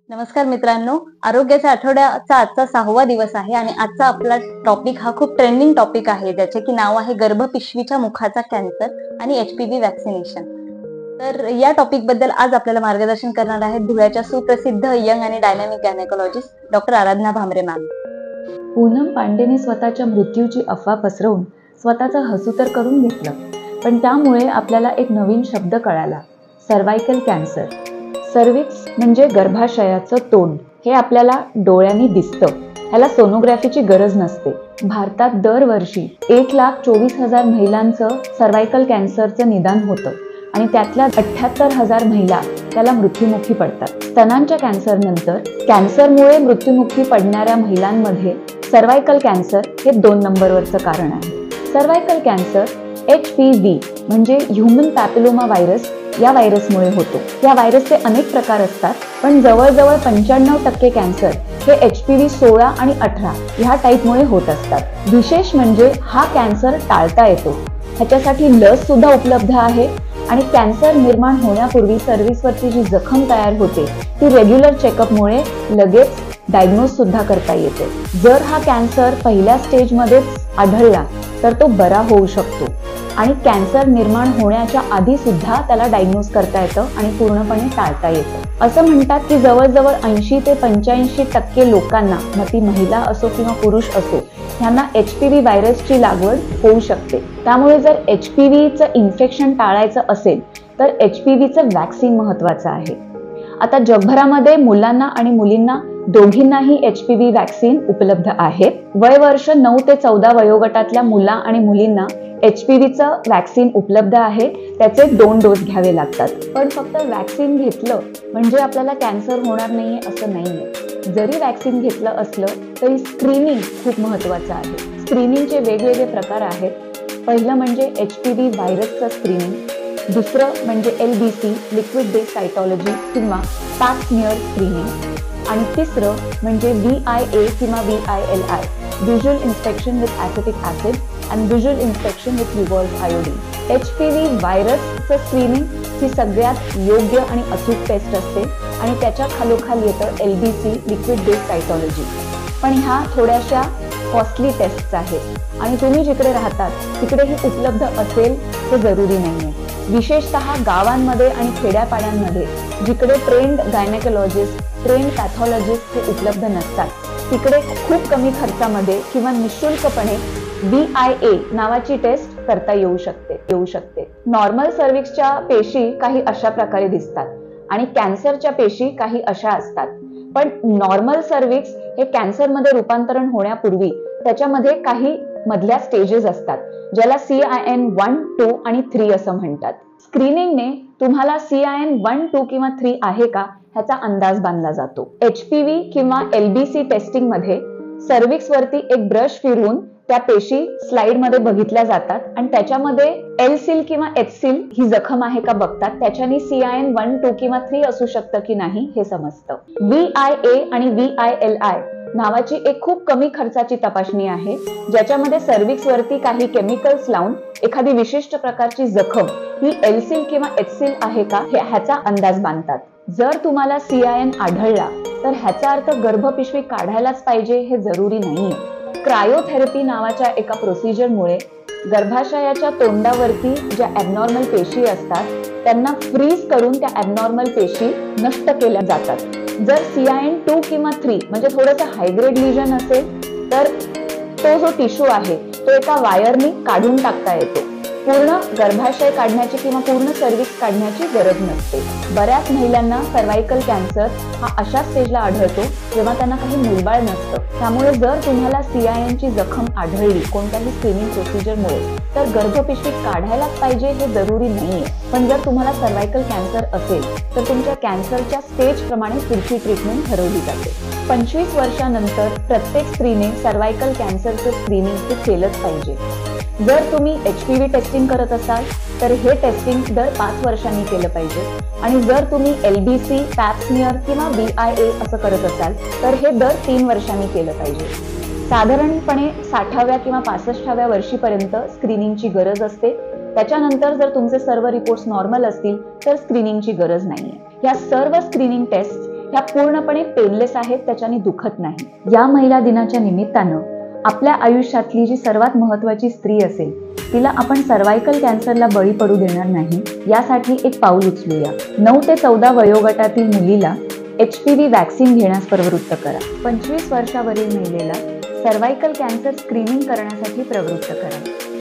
नमस्कार मित्रांनो, आरोग्याच्या आठवड्याचा आजचा 6वा दिवस आहे आणि आजचा आपला टॉपिक हा खूप ट्रेंडिंग टॉपिक आहे, ज्याचे की नाव आहे गर्भपिशवीच्या मुखाचा कॅन्सर आणि HPV वॅक्सिनेशन. तर या टॉपिक बद्दल आज आपल्याला मार्गदर्शन करणार आहेत धुळ्याच्या सुप्रसिद्ध यंग आणि डायनॅमिक गायनेकोलॉजिस्ट डॉक्टर आराधना भामरे मॅम. पूनम पांडेने स्वतःच्या मृत्यूची अफवा पसरवून स्वतःचं हसू तर करून घेतलं, पण त्यामुळे आपल्याला एक नवीन शब्द कळाला, सर्व्हायकल कॅन्सर. सर्व्हिक्स म्हणजे गर्भाशयाचं तोंड. हे आपल्याला डोळ्यांनी दिसतं. ह्याला सोनोग्राफीची गरज नसते. भारतात दरवर्षी 1,24,000 महिलांचं सर्व्हायकल कॅन्सरचं निदान होतं आणि त्यातल्या 78,000 महिला त्याला मृत्युमुखी पडतात. स्तनांच्या कॅन्सरनंतर कॅन्सरमुळे मृत्युमुखी पडणाऱ्या महिलांमध्ये सर्व्हायकल कॅन्सर हे 2 नंबरवरचं कारण आहे. सर्व्हायकल कॅन्सर HPV म्हणजे ह्युमन पॅपिलोमा व्हायरस या व्हायरसमुळे होतो. या व्हायरसचे अनेक प्रकार असतात, पण जवळजवळ 95% कॅन्सर हे HPV 16 आणि 18 ह्या टाईपमुळे होत असतात. विशेष म्हणजे हा कॅन्सर टाळता येतो. ह्याच्यासाठी लस सुद्धा उपलब्ध आहे आणि कॅन्सर निर्माण होण्यापूर्वी सर्व्हिसवरची जी जखम तयार होते ती रेग्युलर चेकअपमुळे लगेच डायग्नोज सुद्धा करता येते. जर हा कॅन्सर पहिल्या स्टेजमध्येच आढळला तर तो बरा होऊ शकतो आणि कॅन्सर निर्माण होण्याच्या आधी सुद्धा त्याला डायग्नोज करता येतं आणि पूर्णपणे टाळता येतं. असं म्हणतात की जवळजवळ 80 ते 85% लोकांना, मग ती महिला असो किंवा पुरुष असो, ह्यांना HPV व्हायरसची लागवड होऊ शकते. त्यामुळे जर HPVचं इन्फेक्शन टाळायचं असेल तर HPVचं वॅक्सिन महत्वाचं आहे. आता जगभरामध्ये मुलांना आणि मुलींना दोघींनाही HPV वॅक्सिन उपलब्ध आहे. वयवर्ष 9 ते 14 वयोगटातल्या मुला आणि मुलींना HPVचं वॅक्सिन उपलब्ध आहे. त्याचे 2 डोस घ्यावे लागतात. पण फक्त वॅक्सिन घेतलं म्हणजे आपल्याला कॅन्सर होणार नाहीये असं नाहीये. जरी वॅक्सिन घेतलं असलं तरी स्क्रीनिंग खूप महत्वाचं आहे. स्क्रीनिंगचे वेगवेगळे प्रकार आहेत. पहिलं म्हणजे HPV व्हायरसचं स्क्रीनिंग, दुसरं म्हणजे LBC लिक्विड बेस्ड सायटॉलॉजी किंवा पॅप स्मिअर स्क्रीनिंग आणि तिसरं म्हणजे VIA किंवा VILI visual inspection with acetic acid आणि visual inspection with revolved iodine. HPV व्हायरसचं स्क्रीनिंग ही सगळ्यात योग्य आणि अचूक टेस्ट असते आणि त्याच्या खालोखाल येतं LBC लिक्विड बेस्ड सायटॉलॉजी. पण ह्या थोड्याशा कॉस्टली टेस्ट्स आहेत आणि तुम्ही जिकडे राहतात तिकडे ही उपलब्ध असेल हे जरुरी नाहीये. विशेषतः गावांमध्ये आणि खेड्यापाड्यांमध्ये जिकडे ट्रेंड गायनेकोलॉजिस्ट, ट्रेंड पॅथॉलॉजिस्ट हे उपलब्ध नसतात, तिकडे खूप कमी खर्चामध्ये किंवा निशुल्कपणे VIA नावाची टेस्ट करता येऊ शकते. नॉर्मल सर्व्हिक्सच्या पेशी काही अशा प्रकारे दिसतात आणि कॅन्सरच्या पेशी काही अशा असतात. पण नॉर्मल सर्व्हिक्स हे कॅन्सरमध्ये रूपांतरण होण्यापूर्वी त्याच्यामध्ये काही मधल्या स्टेजेस असतात, ज्याला CIN 1, 2 आणि 3 असं म्हणतात. स्क्रीनिंगने तुम्हाला CIN 1, 2 किंवा 3 आहे का ह्याचा अंदाज बांधला जातो. HPV किंवा LBC टेस्टिंग मध्ये सर्व्हिक्स वरती एक ब्रश फिरवून त्या पेशी स्लाइड मध्ये बघितल्या जातात आणि त्याच्यामध्ये L-सील किंवा H-सील ही जखम आहे का बघतात. त्याच्याने CIN 1, 2 किंवा 3 असू शकतं की नाही हे समजतं. VIA आणि VILI नावाची एक खूप कमी खर्चाची तपासणी आहे, ज्याच्यामध्ये सर्व्हिक्स वरती काही केमिकल्स लावून एखादी विशिष्ट प्रकारची जखम ही L-सील किंवा H-सील आहे का ह्याचा अंदाज बांधतात. जर तुम्हाला CIN आढळला तर ह्याचा अर्थ गर्भपिशवी काढायलाच पाहिजे हे जरुरी नाहीये. क्रायोथेरपी नावाच्या एका प्रोसिजरमुळे गर्भाशयाच्या तोंडावरती ज्या ॲबनॉर्मल पेशी असतात त्यांना फ्रीज करून त्या ॲबनॉर्मल पेशी नष्ट केल्या जातात. जर CIN 2 किंवा 3 म्हणजे थोडंसं हायग्रेड लिजन असेल तर तो जो टिश्यू आहे तो एका वायरनी काढून टाकता येतो. पूर्ण गर्भाशय काढण्याची किंवा पूर्ण सर्व्हिक्स काढण्याची गरज नसते. बऱ्याच महिलांना सर्व्हायकल कॅन्सर हा अशा स्टेजला आढळतो जेव्हा त्यांना काही मूलबाळ नसतं. त्यामुळे जर तुम्हाला CIN ची जखम आढळली कोणत्याही स्क्रीनिंग प्रोसिजरमुळे तर गर्भपिशवी काढायलाच पाहिजे हे जरुरी नाहीये. पण जर तुम्हाला सर्व्हायकल कॅन्सर असेल तर तुमच्या कॅन्सरच्या स्टेज प्रमाणे पुढची ट्रीटमेंट ठरवली जाते. 25 वर्षानंतर प्रत्येक स्त्रीने सर्व्हायकल कॅन्सरचं स्क्रीनिंग हे केलंच पाहिजे. जर तुम्ही HPV टेस्टिंग करत असाल तर हे टेस्टिंग दर 5 वर्षांनी केलं पाहिजे आणि जर तुम्ही LBC, पॅप स्मिअर किंवा VIA असं करत असाल तर हे दर 3 वर्षांनी केलं पाहिजे. साधारणपणे 60व्या किंवा 65व्या वर्षीपर्यंत स्क्रीनिंगची गरज असते. त्याच्यानंतर जर तुमचे सर्व रिपोर्ट्स नॉर्मल असतील तर स्क्रीनिंगची गरज नाहीये. या सर्व स्क्रीनिंग टेस्ट ह्या पूर्णपणे पेनलेस आहेत, त्याच्याने दुखत नाही. या महिला दिनाच्या निमित्तानं आपल्या आयुष्यातली जी सर्वात महत्त्वाची स्त्री असेल तिला आपण सर्व्हायकल कॅन्सरला बळी पडू देणार नाही, यासाठी एक पाऊल उचलूया. 9 ते 14 वयोगटातील मुलीला HPV वॅक्सिन घेण्यास प्रवृत्त करा. 25 वर्षावरील महिलेला सर्व्हायकल कॅन्सर स्क्रीनिंग करण्यासाठी प्रवृत्त करा.